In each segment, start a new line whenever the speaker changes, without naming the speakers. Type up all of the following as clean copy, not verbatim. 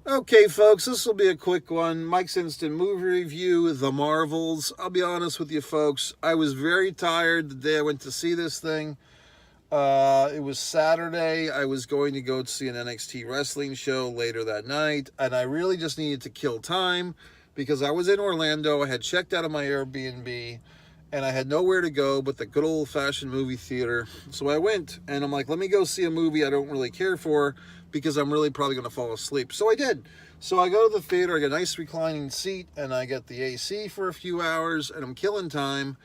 Okay, folks, this will be a quick one. Mike's Instant Movie Review, The Marvels. I'll be honest with you, folks. I was very tired the day I went to see this thing. It was Saturday. I was going to go see an NXT wrestling show later that night, and I really just needed to kill time because I was in Orlando. I had checked out of my Airbnb, and I had nowhere to go but the good old fashioned movie theater. So I went, and I'm like, let me go see a movie I don't really care for because I'm really probably going to fall asleep. So I did. So I go to the theater, I get a nice reclining seat, and I get the AC for a few hours, and I'm killing time.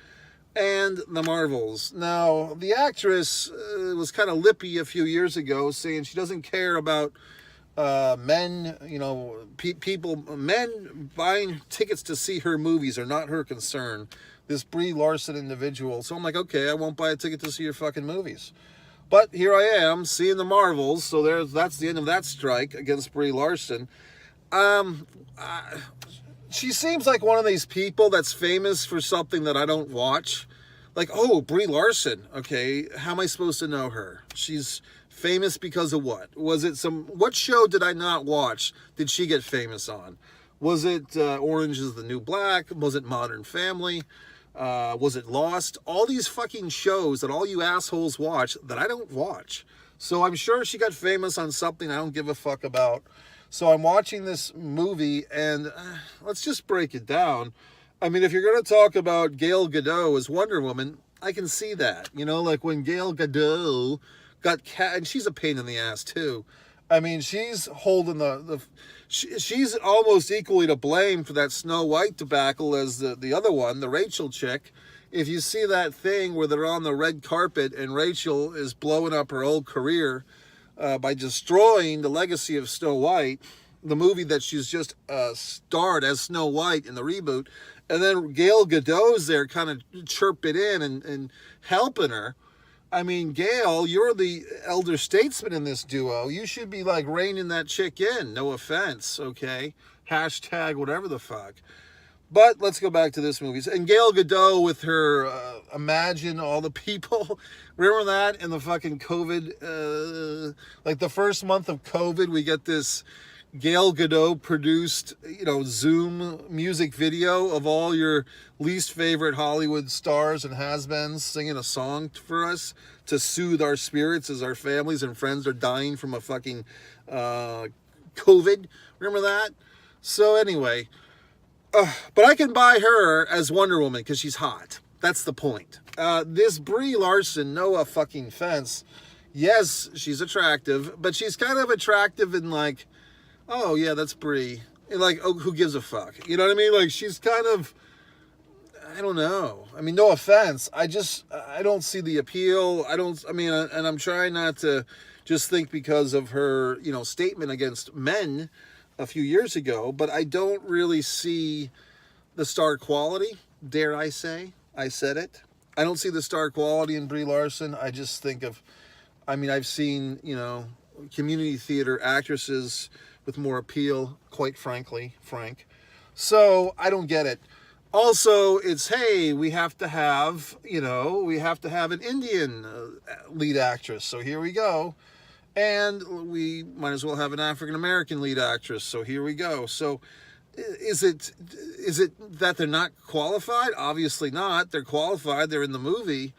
And The Marvels. Now, the actress was kind of lippy a few years ago, saying she doesn't care about men, men buying tickets to see her movies are not her concern. This Brie Larson individual. So I'm like, okay, I won't buy a ticket to see your fucking movies. But here I am seeing The Marvels, so that's the end of that strike against Brie Larson. Um, she seems like one of these people that's famous for something that I don't watch. Like, oh, Brie Larson. Okay, how am I supposed to know her? She's famous because of what? What show did I not watch? Did she get famous on? Was it Orange is the New Black? Was it Modern Family? Was it Lost? All these fucking shows that all you assholes watch that I don't watch. So I'm sure she got famous on something I don't give a fuck about. So I'm watching this movie, and let's just break it down. I mean, if you're going to talk about Gal Gadot as Wonder Woman, I can see that. You know, like when Gal Gadot got and she's a pain in the ass too. I mean, she's holding she's almost equally to blame for that Snow White debacle as the other one, the Rachel chick. If you see that thing where they're on the red carpet and Rachel is blowing up her old career by destroying the legacy of Snow White, the movie that she's just starred as Snow White in the reboot, and then Gal Gadot's there kind of chirping in and helping her. I mean, Gail, you're the elder statesman in this duo. You should be like reining that chick in. No offense, okay? Hashtag whatever the fuck. But let's go back to this movie. And Gal Gadot with her Imagine All the People. Remember that in the fucking COVID? Like the first month of COVID, we get this Gal Gadot produced, Zoom music video of all your least favorite Hollywood stars and has-beens singing a song for us to soothe our spirits as our families and friends are dying from a fucking COVID. Remember that? So anyway, but I can buy her as Wonder Woman because she's hot. That's the point. This Brie Larson, no fucking offense. Yes, she's attractive, but she's kind of attractive in like, oh yeah, that's Brie. And like, oh, who gives a fuck? You know what I mean? Like, she's kind of, I don't know. I mean, no offense. I don't see the appeal. And I'm trying not to just think because of her, statement against men a few years ago, but I don't really see the star quality, dare I say. I said it. I don't see the star quality in Brie Larson. I just think of, I've seen, community theater actresses with more appeal, quite frankly, Frank. So I don't get it. Also, it's, hey, we have to have an Indian lead actress. So here we go. And we might as well have an African-American lead actress. So here we go. So is it that they're not qualified? Obviously not. They're qualified. They're in the movie.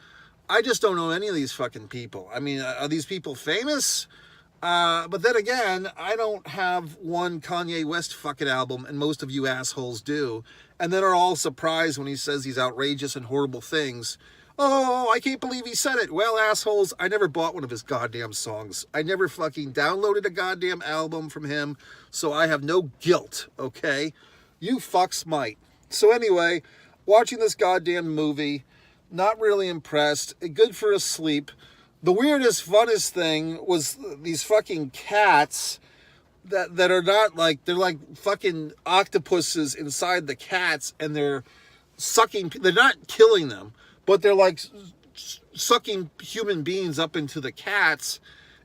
I just don't know any of these fucking people. I mean, are these people famous? But then again, I don't have one Kanye West fucking album, and most of you assholes do, and then are all surprised when he says these outrageous and horrible things. Oh, I can't believe he said it. Well, assholes, I never bought one of his goddamn songs. I never fucking downloaded a goddamn album from him, so I have no guilt, okay? You fucks might. So anyway, watching this goddamn movie, not really impressed, good for a sleep. The weirdest, funnest thing was these fucking cats that are not like, they're like fucking octopuses inside the cats, and they're not killing them, but they're like sucking human beings up into the cats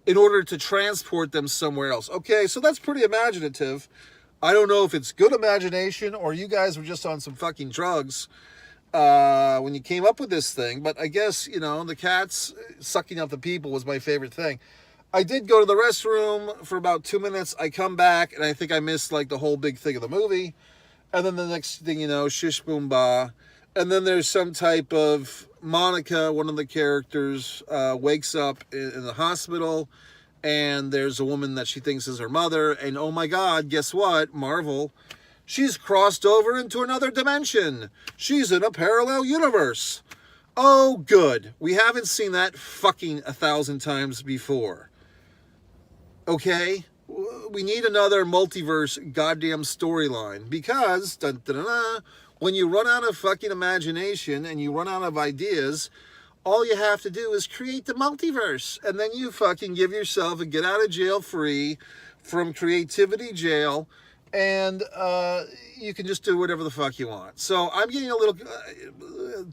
in order to transport them somewhere else. Okay, so that's pretty imaginative. I don't know if it's good imagination or you guys were just on some fucking drugs when you came up with this thing, but I guess, the cats sucking up the people was my favorite thing. I did go to the restroom for about 2 minutes. I come back, and I think I missed like the whole big thing of the movie. And then the next thing you know, shish boom ba. And then there's some type of Monica, one of the characters, wakes up in the hospital, and there's a woman that she thinks is her mother. And oh my God, guess what? Marvel, she's crossed over into another dimension. She's in a parallel universe. Oh, good. We haven't seen that fucking 1,000 times before. Okay? We need another multiverse goddamn storyline because dun, dun, dun, dun, when you run out of fucking imagination and you run out of ideas, all you have to do is create the multiverse, and then you fucking give yourself a get out of jail free from creativity jail, and you can just do whatever the fuck you want. So I'm getting a little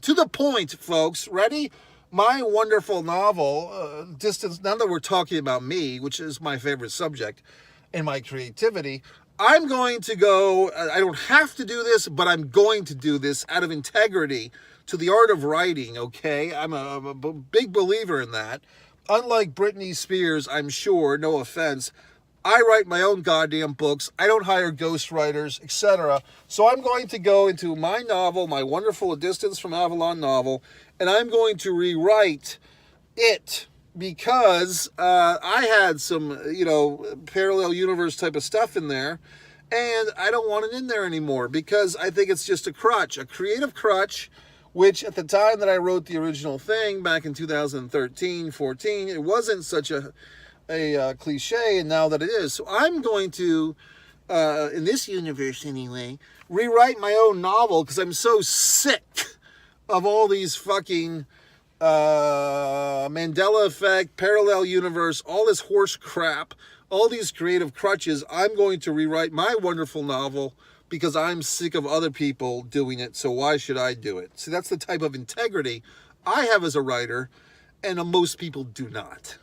to the point, folks. Ready? My wonderful novel, Distance, now that we're talking about me, which is my favorite subject, and my creativity, I'm going to go, I don't have to do this, but I'm going to do this out of integrity to the art of writing, okay? I'm a big believer in that. Unlike Britney Spears, I'm sure, no offense, I write my own goddamn books. I don't hire ghostwriters, etc. So I'm going to go into my novel, my wonderful A Distance from Avalon novel, and I'm going to rewrite it because I had some, parallel universe type of stuff in there, and I don't want it in there anymore because I think it's just a crutch, a creative crutch, which at the time that I wrote the original thing back in 2013, 14, it wasn't such a cliche, and now that it is. So I'm going to, in this universe anyway, rewrite my own novel because I'm so sick of all these fucking Mandela effect, parallel universe, all this horse crap, all these creative crutches. I'm going to rewrite my wonderful novel because I'm sick of other people doing it, so why should I do it? See, that's the type of integrity I have as a writer, and most people do not.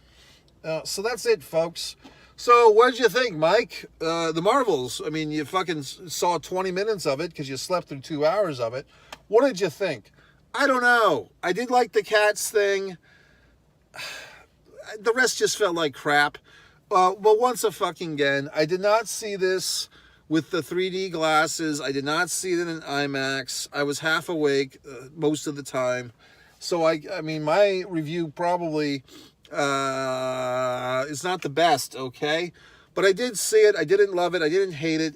So that's it, folks. So what did you think, Mike? The Marvels. I mean, you fucking saw 20 minutes of it because you slept through 2 hours of it. What did you think? I don't know. I did like the Cats thing. The rest just felt like crap. But once again, I did not see this with the 3D glasses. I did not see it in IMAX. I was half awake most of the time. So, I mean, my review probably is not the best, okay? But I did see it. I didn't love it. I didn't hate it.